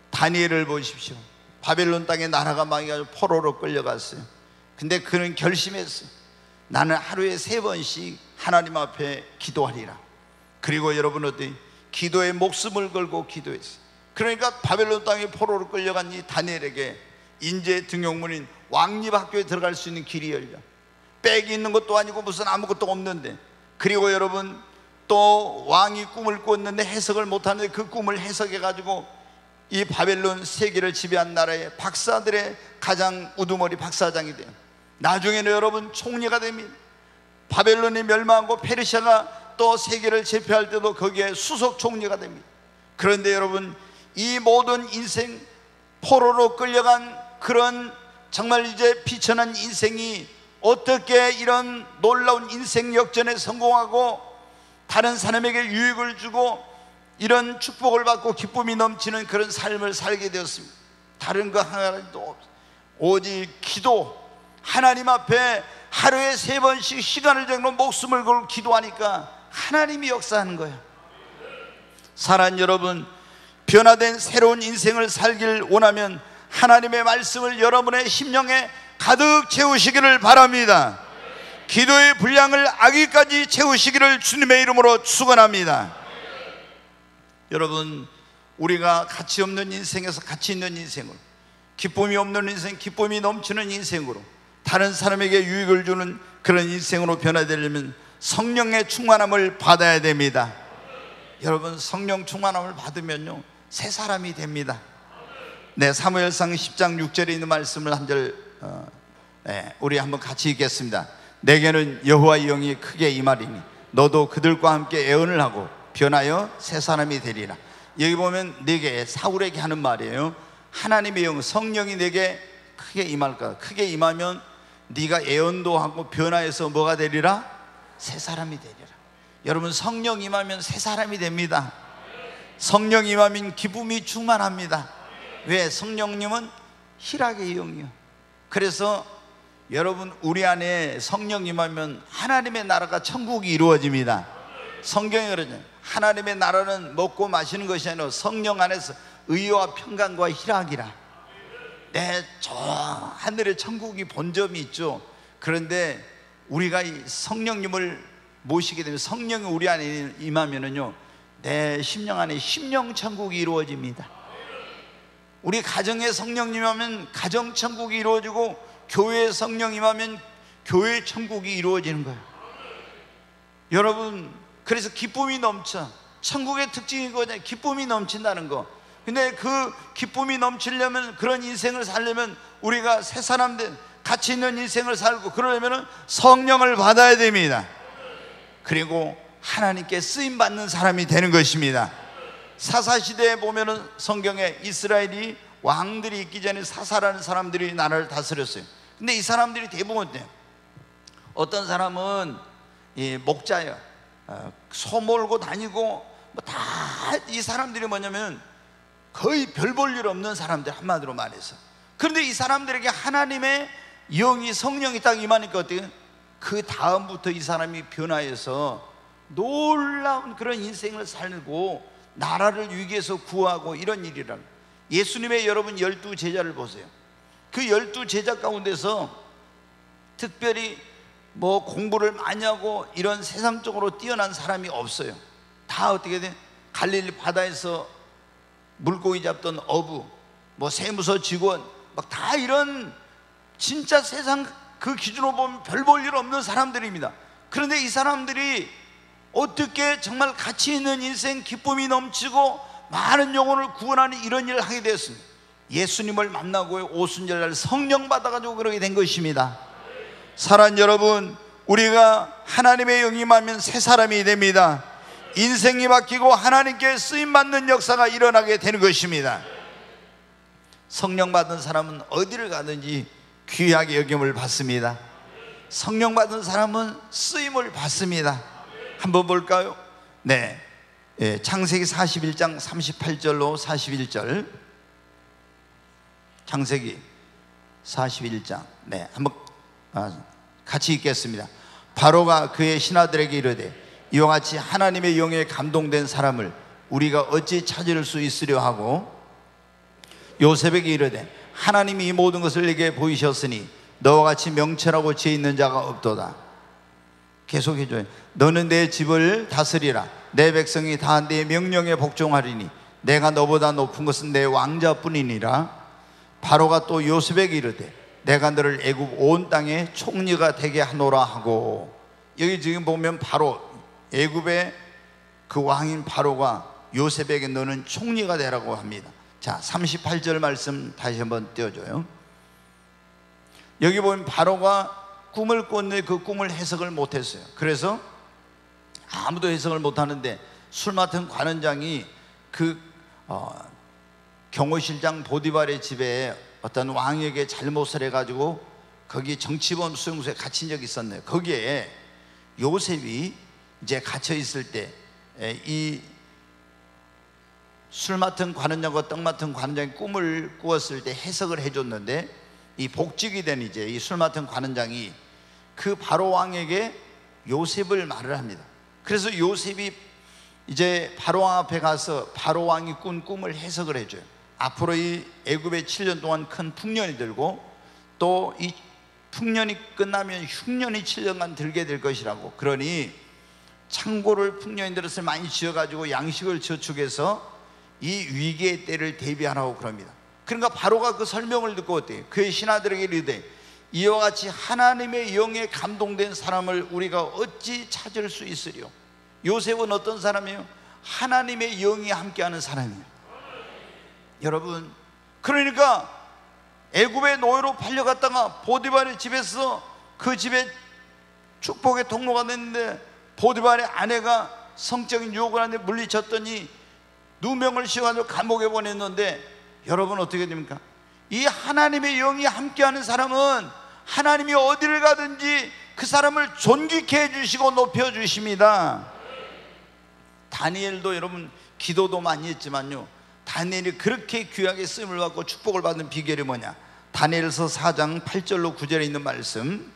Speaker 1: 다니엘을 보십시오. 바벨론 땅에 나라가 망해가지고 포로로 끌려갔어요. 근데 그는 결심했어요. 나는 하루에 3번씩 하나님 앞에 기도하리라. 그리고 여러분, 어디 기도에 목숨을 걸고 기도했어요. 그러니까 바벨론 땅에 포로로 끌려간 이 다니엘에게 인재 등용문인 왕립학교에 들어갈 수 있는 길이 열려. 백이 있는 것도 아니고 무슨 아무것도 없는데, 그리고 여러분 또 왕이 꿈을 꿨는데 해석을 못하는데 그 꿈을 해석해가지고 이 바벨론 세계를 지배한 나라의 박사들의 가장 우두머리 박사장이 돼요. 나중에는 여러분 총리가 됩니다. 바벨론이 멸망하고 페르시아가 또 세계를 제패할 때도 거기에 수석 총리가 됩니다. 그런데 여러분, 이 모든 인생, 포로로 끌려간 그런 정말 이제 비천한 인생이 어떻게 이런 놀라운 인생 역전에 성공하고 다른 사람에게 유익을 주고 이런 축복을 받고 기쁨이 넘치는 그런 삶을 살게 되었습니다. 다른 거 하나도 없어요. 오직 기도, 하나님 앞에 하루에 3번씩 시간을 정로 목숨을 걸고 기도하니까 하나님이 역사하는 거예요. 사랑하는 여러분, 변화된 새로운 인생을 살길 원하면 하나님의 말씀을 여러분의 심령에 가득 채우시기를 바랍니다. 기도의 분량을 아기까지 채우시기를 주님의 이름으로 축원합니다. 여러분, 우리가 가치 없는 인생에서 가치 있는 인생으로, 기쁨이 없는 인생, 기쁨이 넘치는 인생으로, 다른 사람에게 유익을 주는 그런 인생으로 변화되려면 성령의 충만함을 받아야 됩니다. 여러분, 성령 충만함을 받으면요, 새 사람이 됩니다. 네, 사무엘상 10장 6절에 있는 말씀을 한 절 우리 한번 같이 읽겠습니다. 내게는 여호와의 영이 크게 임하리니 너도 그들과 함께 애언을 하고 변하여 새 사람이 되리라. 여기 보면 내게, 사울에게 하는 말이에요. 하나님의 영, 성령이 내게 크게 임할까? 크게 임하면 네가 애언도 하고 변화해서 뭐가 되리라? 새 사람이 되리라. 여러분, 성령 임하면 새 사람이 됩니다. 성령 임하면 기쁨이 충만합니다. 왜? 성령님은 희락의 영이요. 그래서 여러분, 우리 안에 성령 임하면 하나님의 나라가, 천국이 이루어집니다. 성경에 그러죠. 하나님의 나라는 먹고 마시는 것이 아니라 성령 안에서 의와 평강과 희락이라. 네, 저 하늘에 천국이 본점이 있죠. 그런데 우리가 이 성령님을 모시게 되면, 성령이 우리 안에 임하면은요, 내 심령 안에 심령 천국이 이루어집니다. 우리 가정에 성령님 하면 가정 천국이 이루어지고, 교회에 성령님 하면 교회 천국이 이루어지는 거예요. 여러분, 그래서 기쁨이 넘쳐. 천국의 특징이 거잖아요. 기쁨이 넘친다는 거. 근데 그 기쁨이 넘치려면, 그런 인생을 살려면, 우리가 새 사람 된 가치 있는 인생을 살고 그러려면 성령을 받아야 됩니다. 그리고 하나님께 쓰임 받는 사람이 되는 것입니다. 사사시대에 보면은 성경에 이스라엘이 왕들이 있기 전에 사사라는 사람들이 나라를 다스렸어요. 근데 이 사람들이 대부분 어떤 사람은 목자예요. 소 몰고 다니고 다 이 사람들이 뭐냐면 거의 별 볼 일 없는 사람들, 한마디로 말해서. 그런데 이 사람들에게 하나님의 영이, 성령이 딱 임하니까 어때요? 그 다음부터 이 사람이 변화해서 놀라운 그런 인생을 살고 나라를 위기에서 구하고 이런 일이라. 예수님의 여러분 12제자를 보세요. 그 12제자 가운데서 특별히 뭐 공부를 많이 하고 이런 세상적으로 뛰어난 사람이 없어요. 다 어떻게 돼? 갈릴리 바다에서 물고기 잡던 어부, 뭐 세무서 직원, 막 다 이런 진짜 세상 그 기준으로 보면 별 볼 일 없는 사람들입니다. 그런데 이 사람들이 어떻게 정말 가치 있는 인생, 기쁨이 넘치고 많은 영혼을 구원하는 이런 일을 하게 되었습니다. 예수님을 만나고 오순절날 성령 받아가지고 그러게 된 것입니다. 사랑하는 여러분, 우리가 하나님의 영이 임하면 새 사람이 됩니다. 인생이 바뀌고 하나님께 쓰임받는 역사가 일어나게 되는 것입니다. 성령 받은 사람은 어디를 가든지 귀하게 여김을 받습니다. 성령 받은 사람은 쓰임을 받습니다. 한번 볼까요? 네, 창세기 41장 38절로 41절. 창세기 41장, 네, 한번 같이 읽겠습니다. 바로가 그의 신하들에게 이르되 이와 같이 하나님의 영에 감동된 사람을 우리가 어찌 찾을 수 있으려 하고, 요셉에게 이르되 하나님이 이 모든 것을 내게 보이셨으니 너와 같이 명철하고 지혜 있는 자가 없도다. 계속해줘요. 너는 내 집을 다스리라. 내 백성이 다 내 명령에 복종하리니 내가 너보다 높은 것은 내 왕자뿐이니라. 바로가 또 요셉에게 이르되 내가 너를 애굽 온 땅의 총리가 되게 하노라 하고. 여기 지금 보면 바로 애굽의 그 왕인 바로가 요셉에게 너는 총리가 되라고 합니다. 자, 38절 말씀 다시 한번 띄워줘요. 여기 보면 바로가 꿈을 꿨는데 그 꿈을 해석을 못했어요. 그래서 아무도 해석을 못하는데 술 맡은 관원장이 그 경호실장 보디발의 집에 어떤 왕에게 잘못을 해가지고 거기 정치범 수용소에 갇힌 적이 있었네요. 거기에 요셉이 이제 갇혀 있을 때 이 술 맡은 관원장과 떡 맡은 관원장이 꿈을 꾸었을 때 해석을 해줬는데, 이 복직이 된 이제 이 술 맡은 관원장이 그 바로 왕에게 요셉을 말을 합니다. 그래서 요셉이 이제 바로 왕 앞에 가서 바로 왕이 꾼 꿈을 해석을 해줘요. 앞으로 이 애굽에 7년 동안 큰 풍년이 들고 또 이 풍년이 끝나면 흉년이 7년간 들게 될 것이라고. 그러니 창고를 풍년이 들었을 때 많이 지어가지고 양식을 저축해서 이 위기의 때를 대비하라고 그럽니다. 그러니까 바로가 그 설명을 듣고 어때요? 그의 신하들에게 이르되 이와 같이 하나님의 영에 감동된 사람을 우리가 어찌 찾을 수 있으리요? 요셉은 어떤 사람이에요? 하나님의 영이 함께하는 사람이에요. 여러분, 그러니까 애굽의 노예로 팔려갔다가 보디발의 집에서 그 집에 축복의 통로가 됐는데 보디발의 아내가 성적인 유혹을 하는데 물리쳤더니 누명을 씌워가지고 감옥에 보냈는데, 여러분 어떻게 됩니까? 이 하나님의 영이 함께하는 사람은 하나님이 어디를 가든지 그 사람을 존귀케 해주시고 높여주십니다. 다니엘도 여러분 기도도 많이 했지만요, 다니엘이 그렇게 귀하게 쓰임을 받고 축복을 받는 비결이 뭐냐? 다니엘서 4장 8절로 9절에 있는 말씀,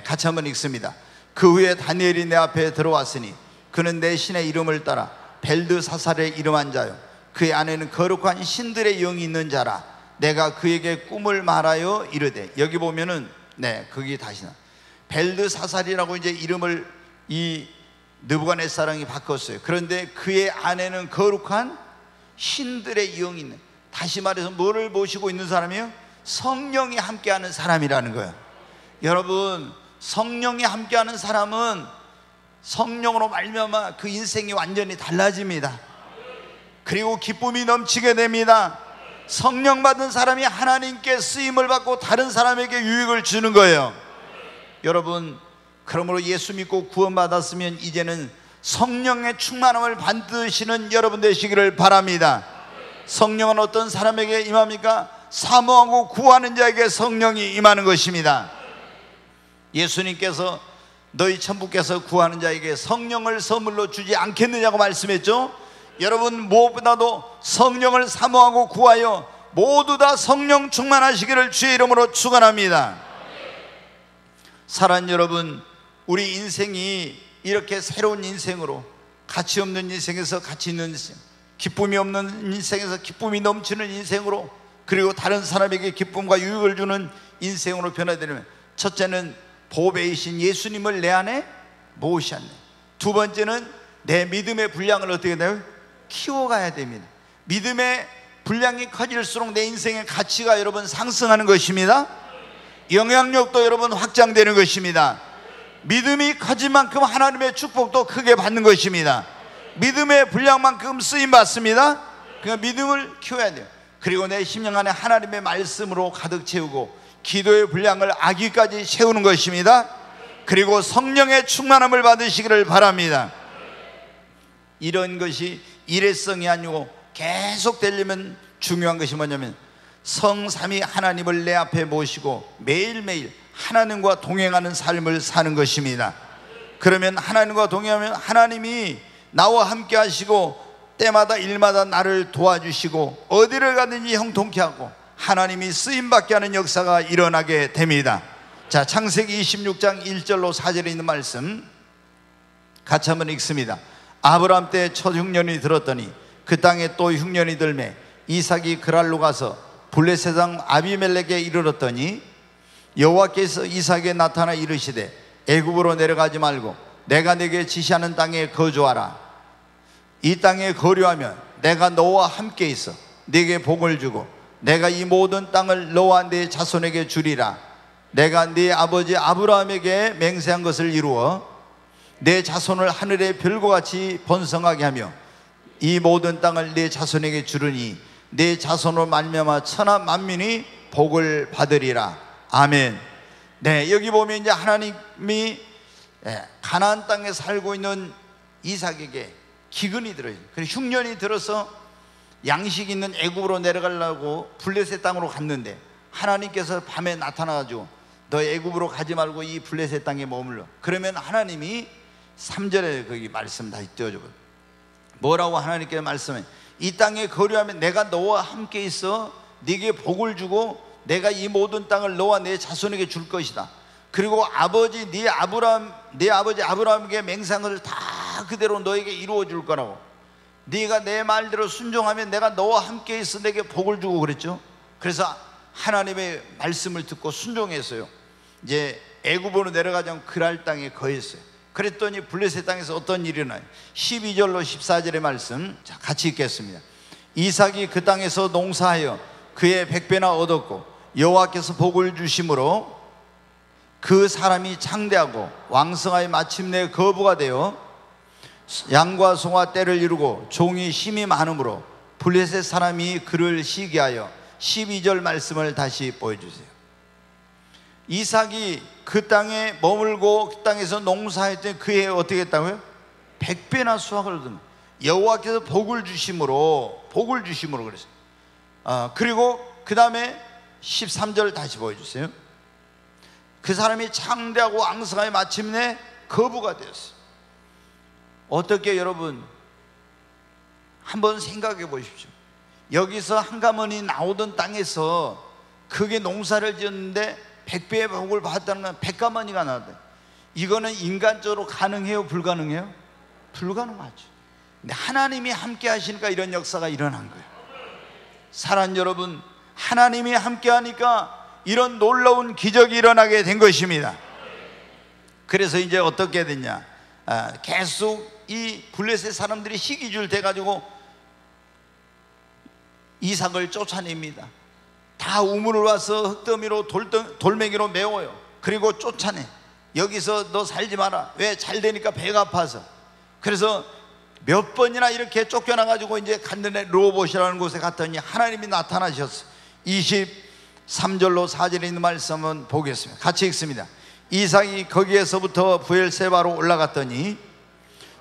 Speaker 1: 같이 한번 읽습니다. 그 후에 다니엘이 내 앞에 들어왔으니 그는 내 신의 이름을 따라 벨드사살의 이름한 자요 그의 안에는 거룩한 신들의 영이 있는 자라. 내가 그에게 꿈을 말하여 이르되, 여기 보면은 거기 다시 벨드사살이라고 이제 이름을 이 느부갓네살이 바꿨어요. 그런데 그의 안에는 거룩한 신들의 영이 있는, 다시 말해서 뭐를 모시고 있는 사람이에요? 성령이 함께하는 사람이라는 거예요. 여러분, 성령이 함께하는 사람은 성령으로 말미암아 그 인생이 완전히 달라집니다. 그리고 기쁨이 넘치게 됩니다. 성령 받은 사람이 하나님께 쓰임을 받고 다른 사람에게 유익을 주는 거예요. 여러분, 그러므로 예수 믿고 구원받았으면 이제는 성령의 충만함을 받으시는 여러분 되시기를 바랍니다. 성령은 어떤 사람에게 임합니까? 사모하고 구하는 자에게 성령이 임하는 것입니다. 예수님께서 너희 천부께서 구하는 자에게 성령을 선물로 주지 않겠느냐고 말씀했죠. 여러분, 무엇보다도 성령을 사모하고 구하여 모두 다 성령 충만하시기를 주의 이름으로 축원합니다. 사랑하는 여러분, 우리 인생이 이렇게 새로운 인생으로, 가치 없는 인생에서 가치 있는 인생, 기쁨이 없는 인생에서 기쁨이 넘치는 인생으로, 그리고 다른 사람에게 기쁨과 유익을 주는 인생으로 변화되려면, 첫째는 보배이신 예수님을 내 안에 모으셨네. 두 번째는 내 믿음의 분량을 어떻게 돼요? 키워가야 됩니다. 믿음의 분량이 커질수록 내 인생의 가치가 여러분 상승하는 것입니다. 영향력도 여러분 확장되는 것입니다. 믿음이 커진 만큼 하나님의 축복도 크게 받는 것입니다. 믿음의 분량만큼 쓰임 받습니다. 그러니까 믿음을 키워야 돼요. 그리고 내 심령 안에 하나님의 말씀으로 가득 채우고 기도의 분량을 아기까지 채우는 것입니다. 그리고 성령의 충만함을 받으시기를 바랍니다. 이런 것이 일회성이 아니고 계속 되려면 중요한 것이 뭐냐면 성삼위 하나님을 내 앞에 모시고 매일매일 하나님과 동행하는 삶을 사는 것입니다. 그러면 하나님과 동행하면 하나님이 나와 함께 하시고 때마다 일마다 나를 도와주시고 어디를 가든지 형통케 하고 하나님이 쓰임받게 하는 역사가 일어나게 됩니다. 자, 창세기 26장 1절로 4절에 있는 말씀 같이 한번 읽습니다. 아브라함 때 첫 흉년이 들었더니 그 땅에 또 흉년이 들매 이삭이 그랄로 가서 블레셋 왕 아비멜렉에 이르렀더니 여호와께서 이삭에게 나타나 이르시되 애굽으로 내려가지 말고 내가 네게 지시하는 땅에 거주하라. 이 땅에 거류하면 내가 너와 함께 있어 네게 복을 주고 내가 이 모든 땅을 너와 네 자손에게 주리라. 내가 네 아버지 아브라함에게 맹세한 것을 이루어 내 자손을 하늘의 별과 같이 번성하게 하며 이 모든 땅을 내 자손에게 주르니 내 자손으로 말미암아 천하 만민이 복을 받으리라. 아멘. 네, 여기 보면 이제 하나님이 가나안 땅에 살고 있는 이삭에게 기근이 들어요. 그래서 흉년이 들어서 양식 있는 애굽으로 내려가려고 블레셋 땅으로 갔는데 하나님께서 밤에 나타나가지고 너 애굽으로 가지 말고 이 블레셋 땅에 머물러. 그러면 하나님이 3절에 거기 말씀 다시 띄워줘. 뭐라고 하나님께 말씀해? 이 땅에 거류하면 내가 너와 함께 있어 네게 복을 주고 내가 이 모든 땅을 너와 내 자손에게 줄 것이다. 그리고 네 아버지 아브라함에게 맹세한 것을 다 그대로 너에게 이루어 줄 거라고. 네가 내 말대로 순종하면 내가 너와 함께 있어 내게 복을 주고 그랬죠. 그래서 하나님의 말씀을 듣고 순종했어요. 이제 애굽으로 내려가지 않고 그랄 땅에 거했어요. 그랬더니 블레셋 땅에서 어떤 일이 일어나요? 12절로 14절의 말씀 자, 같이 읽겠습니다. 이삭이 그 땅에서 농사하여 그의 100배나 얻었고 여호와께서 복을 주심으로 그 사람이 창대하고 왕성하여 마침내 거부가 되어 양과 소와 떼를 이루고 종이 심이 많으므로 블레셋 사람이 그를 시기하여 12절 말씀을 다시 보여주세요. 이삭이 그 땅에 머물고 그 땅에서 농사했더니 그 해에 어떻게 했다고요? 100배나 수확을 얻은 여호와께서 복을 주심으로 그랬어요. 그리고 그 다음에 13절 다시 보여주세요. 그 사람이 창대하고 왕성하여 마침내 거부가 되었어요. 어떻게 여러분 한번 생각해 보십시오. 여기서 한 가문이 나오던 땅에서 그게 농사를 지었는데 100배의 복을 받았다는 건 100가마니가 나왔다. 이거는 인간적으로 가능해요? 불가능해요? 불가능하죠. 근데 하나님이 함께 하시니까 이런 역사가 일어난 거예요. 사랑하는 여러분, 하나님이 함께 하니까 이런 놀라운 기적이 일어나게 된 것입니다. 그래서 이제 어떻게 됐냐, 계속 이 블레셋 사람들이 시기줄 돼가지고 이삭을 쫓아냅니다. 다 우물을 와서 흙더미로 돌멩이로 메워요. 그리고 쫓아내. 여기서 너 살지 마라. 왜? 잘 되니까 배가 아파서. 그래서 몇 번이나 이렇게 쫓겨나가지고 이제 간단의 로봇이라는 곳에 갔더니 하나님이 나타나셨어요. 23절로 4절에 있는 말씀은 보겠습니다. 같이 읽습니다. 이삭이 거기에서부터 브엘세바로 올라갔더니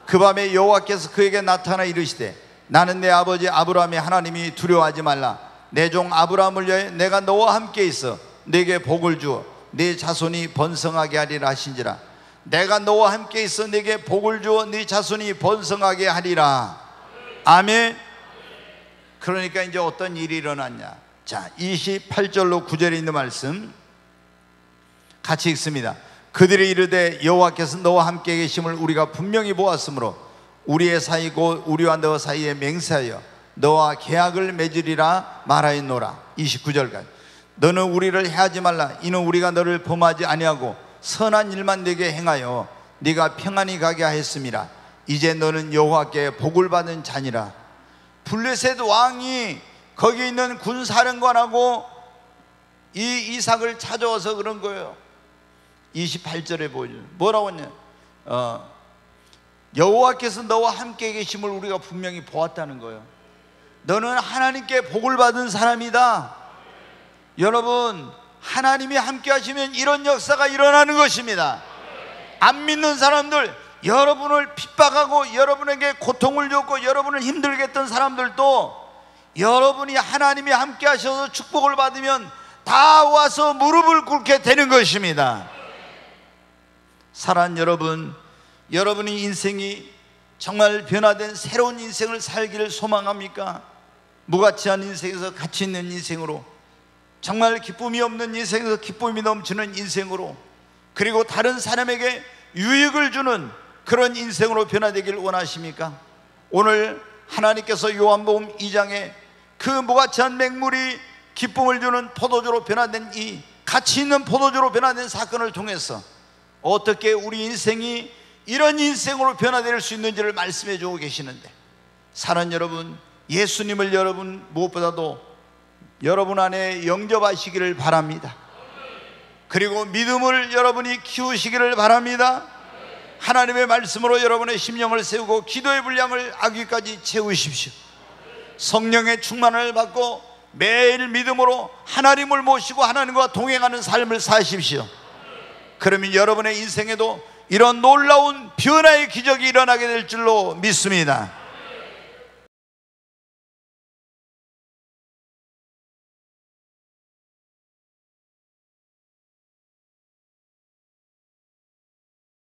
Speaker 1: 그 밤에 여호와께서 그에게 나타나 이르시되 나는 내 아버지 아브라함의 하나님이 두려워하지 말라. 내 종 아브라함을 위하여 내가 너와 함께 있어 내게 복을 주어 네 자손이 번성하게 하리라 하신지라. 내가 너와 함께 있어 내게 복을 주어 네 자손이 번성하게 하리라. 아멘. 그러니까 이제 어떤 일이 일어났냐. 자, 28절로 9절에 있는 말씀 같이 읽습니다. 그들이 이르되 여호와께서 너와 함께 계심을 우리가 분명히 보았으므로 우리의 사이 곧 우리와 너 사이에 맹세하여 너와 계약을 맺으리라 말하였노라. 29절까지. 너는 우리를 해하지 말라. 이는 우리가 너를 범하지 아니하고 선한 일만 내게 행하여 네가 평안히 가게 하였음이라. 이제 너는 여호와께 복을 받은 자니라. 블레셋 왕이 거기 있는 군사령관하고 이 이삭을 찾아와서 그런 거예요. 28절에 보죠. 뭐라고 했냐. 여호와께서 너와 함께 계심을 우리가 분명히 보았다는 거예요. 너는 하나님께 복을 받은 사람이다. 여러분, 하나님이 함께 하시면 이런 역사가 일어나는 것입니다. 안 믿는 사람들, 여러분을 핍박하고 여러분에게 고통을 줬고 여러분을 힘들게 했던 사람들도 여러분이 하나님이 함께 하셔서 축복을 받으면 다 와서 무릎을 꿇게 되는 것입니다. 사랑하는 여러분, 여러분의 인생이 정말 변화된 새로운 인생을 살기를 소망합니까? 무가치한 인생에서 가치 있는 인생으로, 정말 기쁨이 없는 인생에서 기쁨이 넘치는 인생으로, 그리고 다른 사람에게 유익을 주는 그런 인생으로 변화되기를 원하십니까? 오늘 하나님께서 요한복음 2장에 그 무가치한 맹물이 기쁨을 주는 포도주로 변화된 이 가치 있는 포도주로 변화된 사건을 통해서 어떻게 우리 인생이 이런 인생으로 변화될 수 있는지를 말씀해 주고 계시는데, 사랑하는 여러분, 예수님을 여러분 무엇보다도 여러분 안에 영접하시기를 바랍니다. 그리고 믿음을 여러분이 키우시기를 바랍니다. 하나님의 말씀으로 여러분의 심령을 세우고 기도의 분량을 아기까지 채우십시오. 성령의 충만을 받고 매일 믿음으로 하나님을 모시고 하나님과 동행하는 삶을 사십시오. 그러면 여러분의 인생에도 이런 놀라운 변화의 기적이 일어나게 될 줄로 믿습니다.